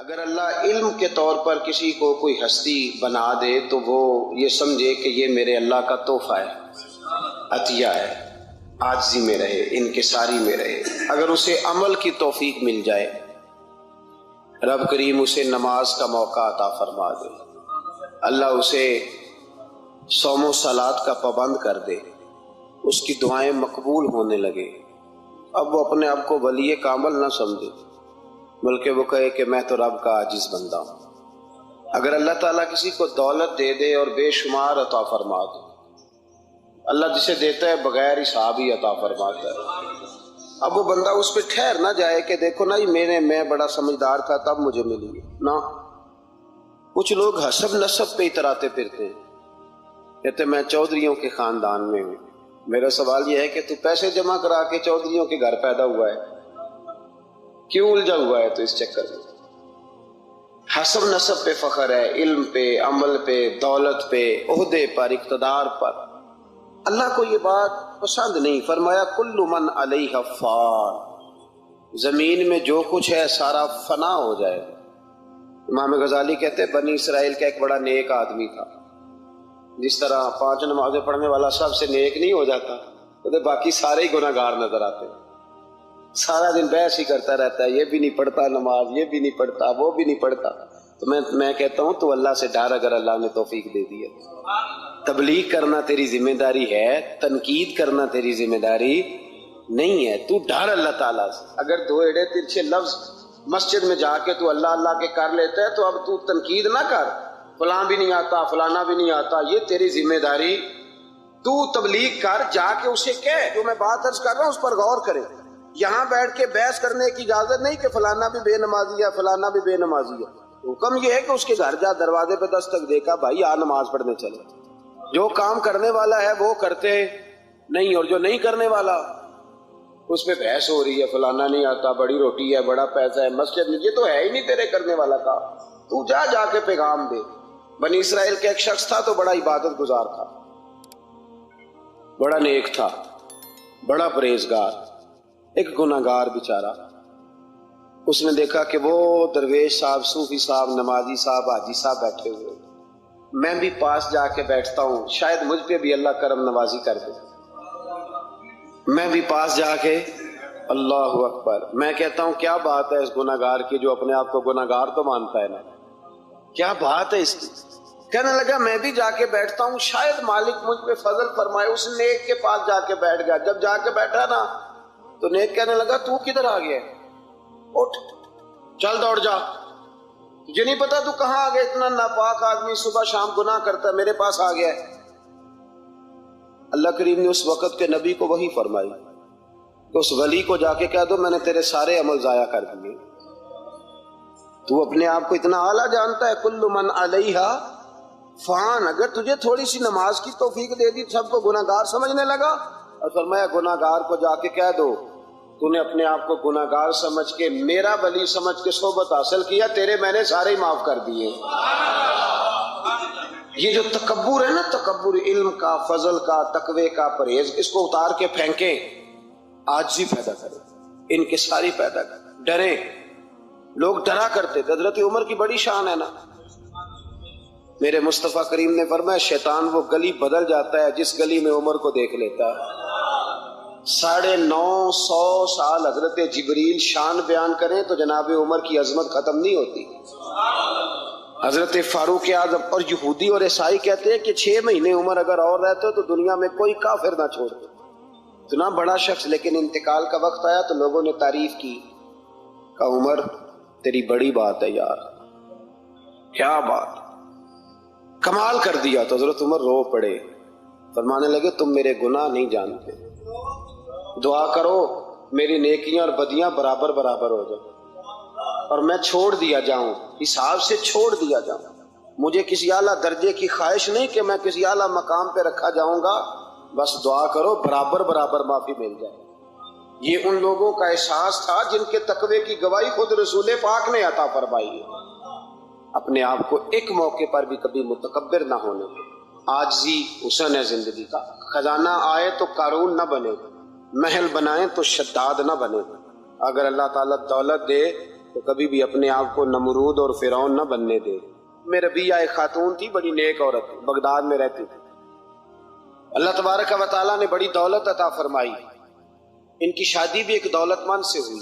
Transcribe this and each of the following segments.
اگر اللہ علم کے طور پر کسی کو کوئی ہستی بنا دے تو وہ یہ سمجھے کہ یہ میرے اللہ کا تحفہ ہے، عطیہ ہے، عاجزی میں رہے، انکساری میں رہے۔ اگر اسے عمل کی توفیق مل جائے، رب کریم اسے نماز کا موقع عطا فرما دے، اللہ اسے صوم و صلات کا پابند کر دے، اس کی دعائیں مقبول ہونے لگے، اب وہ اپنے آپ کو ولی کامل نہ سمجھے بلکہ وہ کہے کہ میں تو رب کا عاجز بندہ ہوں۔ اگر اللہ تعالیٰ کسی کو دولت دے دے اور بے شمار عطا فرما دے، اللہ جسے دیتا ہے بغیر حساب ہی عطا فرماتا ہے، اب وہ بندہ اس پہ ٹھہر نہ جائے کہ دیکھو نا میں بڑا سمجھدار تھا تب مجھے ملی نہ۔ کچھ لوگ حسب نسب پہ اتراتے پھرتے ہیں، کہتے میں چودھریوں کے خاندان میں ہوں۔ میرا سوال یہ ہے کہ تو پیسے جمع کرا کے چودھریوں کے گھر پیدا ہوا ہے، کیوں الجھا ہوا ہے تو اس چکر میں؟ حسب نسب پہ فخر ہے، علم پہ، عمل پہ، دولت پہ، عہدے پر، اقتدار پر۔ اللہ کو یہ بات پسند نہیں، فرمایا کل من علیہ فان، زمین میں جو کچھ ہے سارا فنا ہو جائے۔ امام غزالی کہتے ہیں بنی اسرائیل کا ایک بڑا نیک آدمی تھا، جس طرح 5 نمازیں پڑھنے والا سب سے نیک نہیں ہو جاتا تو باقی سارے ہی گناہ گار نظر آتے ہیں، سارا دن بحث ہی کرتا رہتا ہے، یہ بھی نہیں پڑھتا نماز، یہ بھی نہیں پڑھتا، وہ بھی نہیں پڑھتا۔ تو میں کہتا ہوں تو اللہ سے ڈر، اگر اللہ نے توفیق دے دی ہے۔ تبلیغ کرنا تیری ذمہ داری ہے، تنقید کرنا تیری ذمہ داری نہیں ہے، تو ڈر اللہ تعالیٰ سے۔ اگر 2 ایڑے ترچھے لفظ مسجد میں جا کے تو اللہ اللہ کے کر لیتا ہے تو اب تو تنقید نہ کر، فلاں بھی نہیں آتا، فلانا بھی نہیں آتا، یہ تیری ذمہ داری۔ تو تبلیغ کر، جا کے اسے کہہ، جو میں بات عرض کر رہا ہوں اس پر غور کرے۔ یہاں بیٹھ کے بحث کرنے کی اجازت نہیں کہ فلانا بھی بے نمازی ہے، فلانا بھی بے نمازی ہے۔ حکم یہ ہے کہ اس کے گھر جا، دروازے پہ دستک دے، کہا بھائی آ نماز پڑھنے چلے۔ جو کام کرنے والا ہے وہ کرتے نہیں، اور جو نہیں کرنے والا اس پہ بحث ہو رہی ہے، فلانا نہیں آتا، بڑی روٹی ہے، بڑا پیسہ ہے، مسجد میں، یہ تو ہے ہی نہیں تیرے کرنے والا کا۔ تو جا کے پیغام دے۔ بنی اسرائیل کا ایک شخص تھا تو بڑا عبادت گزار تھا، بڑا نیک تھا، بڑا پرہیزگار، ایک گناہگار بیچارہ۔ اس نے دیکھا کہ وہ درویش صاحب، صوفی صاحب، نمازی صاحب، حاجی صاحب بیٹھے ہوئے، میں بھی پاس جا کے بیٹھتا ہوں، شاید مجھ پہ بھی اللہ کرم نوازی کر دے۔ میں بھی پاس جا کے، اللہ اکبر، میں کہتا ہوں کیا بات ہے اس گناہگار کی جو اپنے آپ کو گناہگار تو مانتا ہے نا، کیا بات ہے اس کی۔ کہنے لگا میں بھی جا کے بیٹھتا ہوں، شاید مالک مجھ پہ فضل فرمائے۔ اس نیک کے پاس جا کے بیٹھ گیا۔ جب جا کے بیٹھا نا تو نیک کہنے لگا تو کدھر آ گیا؟ اٹھ، چل دوڑ جا، تجھے نہیں پتا تو کہاں آ گیا؟ اتنا ناپاک آدمی صبح شام گناہ کرتا ہے، میرے پاس آ گیا ہے۔ اللہ کریم نے اس وقت کے نبی کو وحی فرمائی کہ اس ولی کو جا کے کہہ دو میں نے تیرے سارے عمل ضائع کر دیے۔ تو اپنے آپ کو اتنا اعلیٰ جانتا ہے، کل من علیہ فان۔ اگر تجھے تھوڑی سی نماز کی توفیق دے دی سب کو گناہ گار سمجھنے لگا، اور فرمایا گناہ گار کو جا کے کہہ دو تو نے اپنے آپ کو گناہ گار سمجھ کے میرا ولی سمجھ کے صحبت حاصل کیا، تیرے میں نے سارے ہی معاف کر دیے۔ یہ جو تکبر ہے نا، تکبر علم کا، فضل کا، تقوی کا، پرہیز، اس کو اتار کے پھینکیں، عاجزی پیدا کریں، انکساری پیدا کریں، ڈریں۔ لوگ ڈرا کرتے تھے، حضرت عمر کی بڑی شان ہے نا۔ میرے مصطفیٰ کریم نے فرمایا شیطان وہ گلی بدل جاتا ہے جس گلی میں عمر کو دیکھ لیتا ہے۔ 950 سال حضرت جبریل شان بیان کریں تو جناب عمر کی عظمت ختم نہیں ہوتی۔ حضرت فاروق اعظم اور یہودی اور عیسائی کہتے ہیں کہ 6 مہینے عمر اگر اور رہتے تو دنیا میں کوئی کافر نہ چھوڑتے، اتنا بڑا شخص، لیکن انتقال کا وقت آیا تو لوگوں نے تعریف کی، کہا عمر تیری بڑی بات ہے یار، کیا بات، کمال کر دیا۔ تو حضرت عمر رو پڑے، فرمانے لگے تم میرے گناہ نہیں جانتے، دعا کرو میری نیکیاں اور بدیاں برابر برابر ہو جائیں اور میں چھوڑ دیا جاؤں، حساب سے چھوڑ دیا جاؤں۔ مجھے کسی اعلیٰ درجے کی خواہش نہیں کہ میں کسی اعلیٰ مقام پہ رکھا جاؤں گا، بس دعا کرو برابر برابر معافی مل جائے۔ یہ ان لوگوں کا احساس تھا جن کے تقوی کی گواہی خود رسول پاک نے عطا فرمائی ہے۔ اپنے آپ کو ایک موقع پر بھی کبھی متکبر نہ ہونے، عاجزی حسن ہے زندگی کا۔ خزانہ آئے تو قارون نہ بنے، محل بنائیں تو شداد نہ بنے۔ اگر اللہ تعالیٰ دولت دے تو کبھی بھی اپنے آپ کو نمرود اور فرعون نہ بننے دے۔ میرے ربیہ ایک خاتون تھی، بڑی نیک عورت، بغداد میں رہتی تھی۔ اللہ تبارک و تعالیٰ نے بڑی دولت عطا فرمائی۔ ان کی شادی بھی ایک دولت مند سے ہوئی،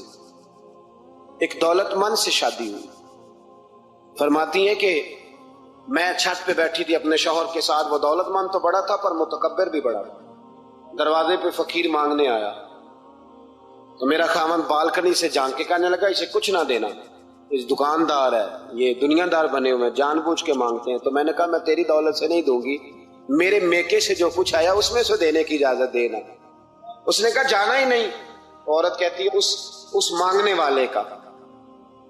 ایک دولت مند سے شادی ہوئی۔ فرماتی ہیں کہ میں چھت پہ بیٹھی تھی اپنے شوہر کے ساتھ، وہ دولت مند تو بڑا تھا پر متکبر بھی بڑا تھا۔ دروازے پہ فقیر مانگنے آیا تو میرا خاوند بالکنی سے جھانک کے کہنے لگا اسے کچھ نہ دینا، اس دکاندار ہے، یہ دنیا دار بنے ہوئے، جان بوجھ کے مانگتے ہیں۔ تو میں نے کہا میں تیری دولت سے نہیں دوں گی، میرے میکے سے جو کچھ آیا اس میں سے دینے کی اجازت دینا۔ اس نے کہا جانا ہی نہیں۔ عورت کہتی ہے اس مانگنے والے کا،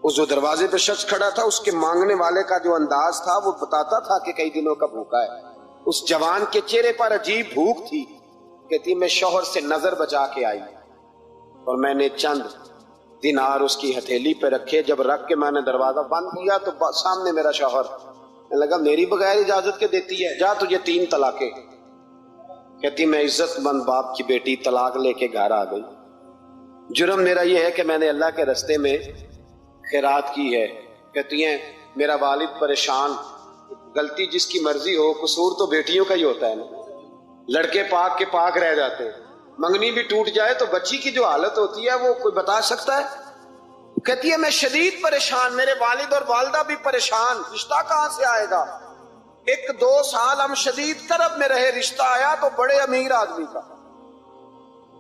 اس جو دروازے پہ شخص کھڑا تھا، اس کے مانگنے والے کا جو انداز تھا وہ بتاتا تھا کہ کئی دنوں کا بھوکا ہے۔ اس جوان کے چہرے پر عجیب بھوک تھی۔ کہتی میں شوہر سے نظر بچا کے آئی اور میں نے چند دینار اس کی ہتھیلی پہ رکھے، جب رکھ کے میں نے دروازہ بند کیا تو سامنے میرا شوہر لگا میری بغیر اجازت کے دیتی ہے، جا تجھے 3 طلاقیں۔ کہتی میں عزت مند باپ کی بیٹی طلاق لے کے گھر آ گئی۔ جرم میرا یہ ہے کہ میں نے اللہ کے راستے میں خیرات کی ہے۔ کہتی ہیں میرا والد پریشان، غلطی جس کی مرضی ہو، قصور تو بیٹیوں کا ہی ہوتا ہے نا، لڑکے پاک کے پاک رہ جاتے ہیں، منگنی بھی ٹوٹ جائے تو بچی کی جو حالت ہوتی ہے وہ کوئی بتا سکتا ہے؟ کہتی ہے میں شدید پریشان، میرے والد اور والدہ بھی پریشان، رشتہ کہاں سے آئے گا؟ 1-2 سال ہم شدید کرب میں رہے، رشتہ آیا تو بڑے امیر آدمی کا،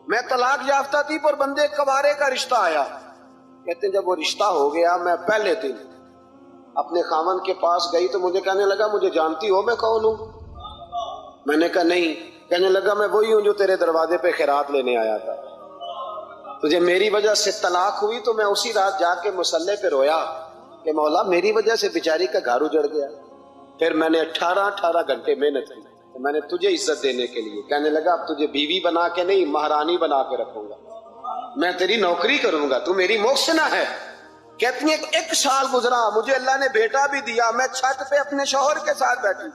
میں طلاق یافتہ تھی پر بندے کوارے کا رشتہ آیا۔ کہتے ہیں جب وہ رشتہ ہو گیا میں پہلے دن اپنے خاوند کے پاس گئی تو مجھے کہنے لگا مجھے جانتی ہو میں کون ہوں؟ میں نے کہا نہیں۔ کہنے لگا میں وہی ہوں جو تیرے دروازے پہ خیرات لینے آیا تھا، تجھے میری وجہ سے طلاق ہوئی تو میں اسی رات جا کے مصلے پہ رویا کہ مولا میری وجہ سے بیچاری کا گھر اجڑ گیا۔ پھر میں نے 18 گھنٹے محنت کی، میں نے تجھے عزت دینے کے لیے۔ کہنے لگا اب تجھے بیوی بنا کے نہیں مہرانی بنا کے رکھوں گا، میں تیری نوکری کروں گا، تو میری محسنہ ہے۔ کہتی ہیں 1 سال گزرا، مجھے اللہ نے بیٹا بھی دیا، میں چھت پہ اپنے شوہر کے ساتھ بیٹھی،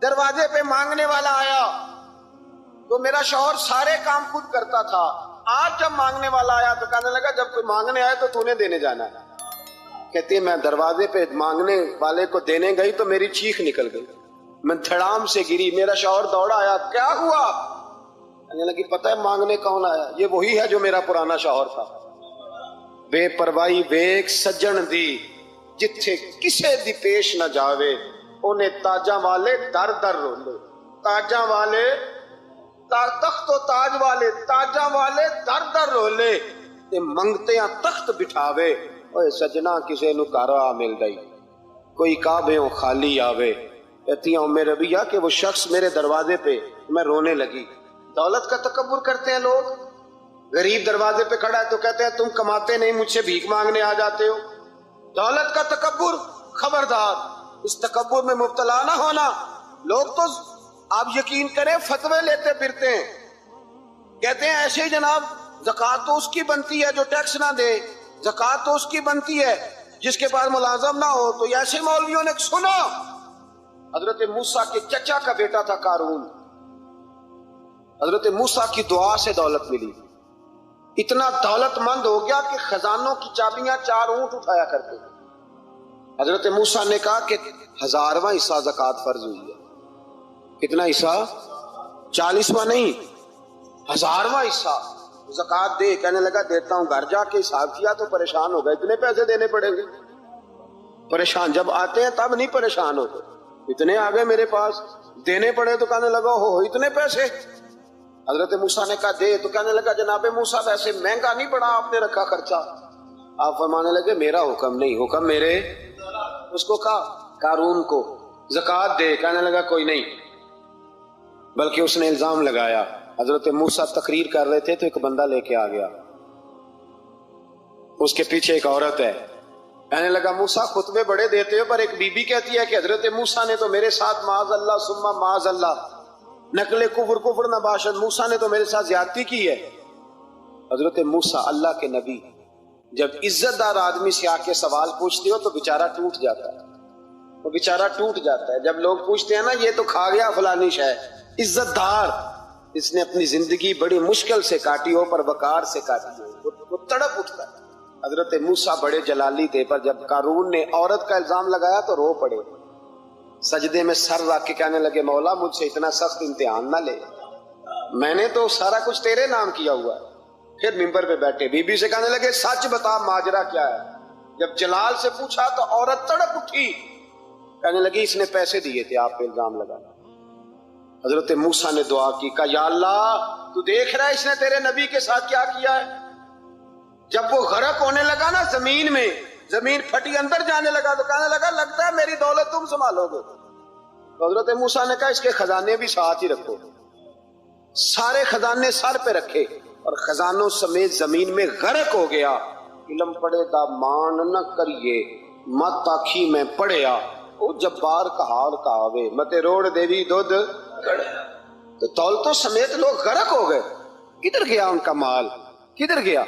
دروازے پہ مانگنے والا آیا تو میرا شوہر سارے کام خود کرتا تھا۔ آج جب مانگنے والا آیا تو کہنے لگا جب کوئی مانگنے آئے تو نے دینے جانا ہے۔ کہتی ہے میں دروازے پہ مانگنے والے کو دینے گئی تو میری چیخ نکل گئی، میں دھڑام سے گری، میرا شوہر دوڑا آیا، کیا ہوا؟ کہنے لگی پتہ ہے مانگنے کون آیا؟ یہ وہی ہے جو میرا پرانا شوہر تھا۔ بے پرواہی ویک سجن دی جتھے کسے دی پیش نہ جاوے، انہیں تاجاں والے در در رولے، تاجاں والے تخت و تاج والے، تاجاں والے در در رولے، تے منگتیاں تخت بٹھاوے، اوے سجنا کسے نو گھر آ مل گئی، کوئی کعبےوں خالی آوے۔ کہتی ہوں میرے ربیہ کہ وہ شخص میرے دروازے پہ، میں رونے لگی۔ دولت کا تکبر کرتے ہیں لوگ، غریب دروازے پہ کھڑا ہے تو کہتے ہیں تم کماتے نہیں، مجھ سے بھیک مانگنے آ جاتے ہو۔ دولت کا تکبر، خبردار اس تکبر میں مبتلا نہ ہونا۔ لوگ تو آپ یقین کریں فتوے لیتے پھرتے ہیں، کہتے ہیں ایسے ہی جناب زکوٰۃ تو اس کی بنتی ہے جو ٹیکس نہ دے، زکوٰۃ تو اس کی بنتی ہے جس کے پاس ملازم نہ ہو۔ تو ایسے مولویوں نے سنا، حضرت موسیٰ کے چچا کا بیٹا تھا قارون، حضرت موسیٰ کی دعا سے دولت ملی، اتنا دولت مند ہو گیا کہ خزانوں کی چابیاں 4 اونٹ اٹھایا کرتے۔ حضرت موسیٰ نے کہا کہ 1000واں حصہ زکوٰۃ فرض ہوئی ہے۔ کتنا حصہ؟ 40واں نہیں، 1000واں حصہ زکوٰۃ دے۔ کہنے لگا دیتا ہوں۔ گھر جا کے حساب کیا تو پریشان ہو گئے، اتنے پیسے دینے پڑیں گے؟ پریشان جب آتے ہیں تب نہیں پریشان ہوتے، اتنے آ گئے میرے پاس، دینے پڑے تو کہنے لگا ہو اتنے پیسے۔ حضرت موسیٰ نے کہا دے، تو کہنے لگا جناب موسیٰ ویسے مہنگا نہیں پڑا آپ نے رکھا خرچہ؟ آپ فرمانے لگے میرا حکم نہیں، حکم میرے۔ اس کو کہا قارون کو زکوٰۃ دے، کہنے لگا کوئی نہیں، بلکہ اس نے الزام لگایا۔ حضرت موسیٰ تقریر کر رہے تھے تو ایک بندہ لے کے آ گیا، اس کے پیچھے ایک عورت ہے۔ کہنے لگا موسیٰ خطبے بڑے دیتے ہو، پر ایک بی بی کہتی ہے کہ حضرت موسیٰ نے تو میرے ساتھ معاذ اللہ ثم معاذ اللہ نقل کفر نباشد، موسیٰ نے تو میرے ساتھ زیادتی کی ہے۔ حضرت موسیٰ اللہ کے نبی جب عزت دار آدمی سے آ کے سوال پوچھتے ہو تو بیچارہ ٹوٹ جاتا ہے، وہ بیچارہ ٹوٹ جاتا ہے۔ جب لوگ پوچھتے ہیں نا یہ تو کھا گیا فلانی شے، عزت دار، اس نے اپنی زندگی بڑی مشکل سے کاٹی ہو پر وقار سے کاٹی ہو، وہ تڑپ اٹھتا ہے۔ حضرت موسیٰ بڑے جلالی تھے، پر جب قارون نے عورت کا الزام لگایا تو رو پڑے، سجدے میں سر رکھ کے کہنے لگے مولا مجھ سے اتنا سخت امتحان نہ لے، میں نے تو سارا کچھ تیرے نام کیا ہوا ہے۔ پھر ممبر پہ بیٹھے، بی بی سے کہنے لگے سچ بتا ماجرا کیا ہے؟ جب جلال سے پوچھا تو عورت تڑپ اٹھی، کہنے لگی اس نے پیسے دیے تھے آپ پہ الزام لگانا۔ حضرت موسیٰ نے دعا کی، کہا یا اللہ تو دیکھ رہا ہے اس نے تیرے نبی کے ساتھ کیا کیا ہے؟ جب وہ غرق ہونے لگا نا زمین میں، زمین پھٹی اندر جانے لگا تو کہنے لگا لگتا ہے میری دولت تم سنبھالو گے۔ تو حضرت موسیٰ نے کہا اس کے خزانے بھی ساتھ ہی رکھو، سارے خزانے سر پہ رکھے اور خزانوں سمیت زمین میں غرق ہو گیا۔ علم پڑے دا مان نہ کریے مت آکھی میں پڑھیا، او جبار کا حال کہاوے متے روڑ دیوی دودھ کڑے۔ تو دولتوں سمیت لوگ غرق ہو گئے، کدھر گیا ان کا مال، کدھر گیا؟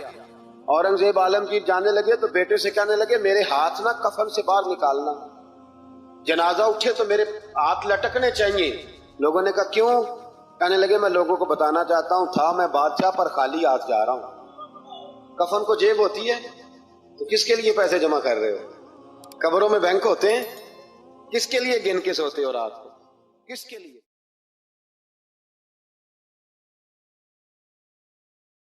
اورنگزیب عالمگیر جانے لگے تو بیٹے سے کہنے لگے میرے ہاتھ نہ کفن سے باہر نکالنا، جنازہ اٹھے تو میرے ہاتھ لٹکنے چاہیے۔ لوگوں نے کہا کیوں؟ کہنے لگے میں لوگوں کو بتانا چاہتا ہوں تھا میں بادشاہ پر خالی ہاتھ جا رہا ہوں۔ کفن کو جیب ہوتی ہے تو کس کے لیے پیسے جمع کر رہے ہو؟ قبروں میں بینک ہوتے ہیں، کس کے لیے گن کے سوتے ہو رات کو، کس کے لیے؟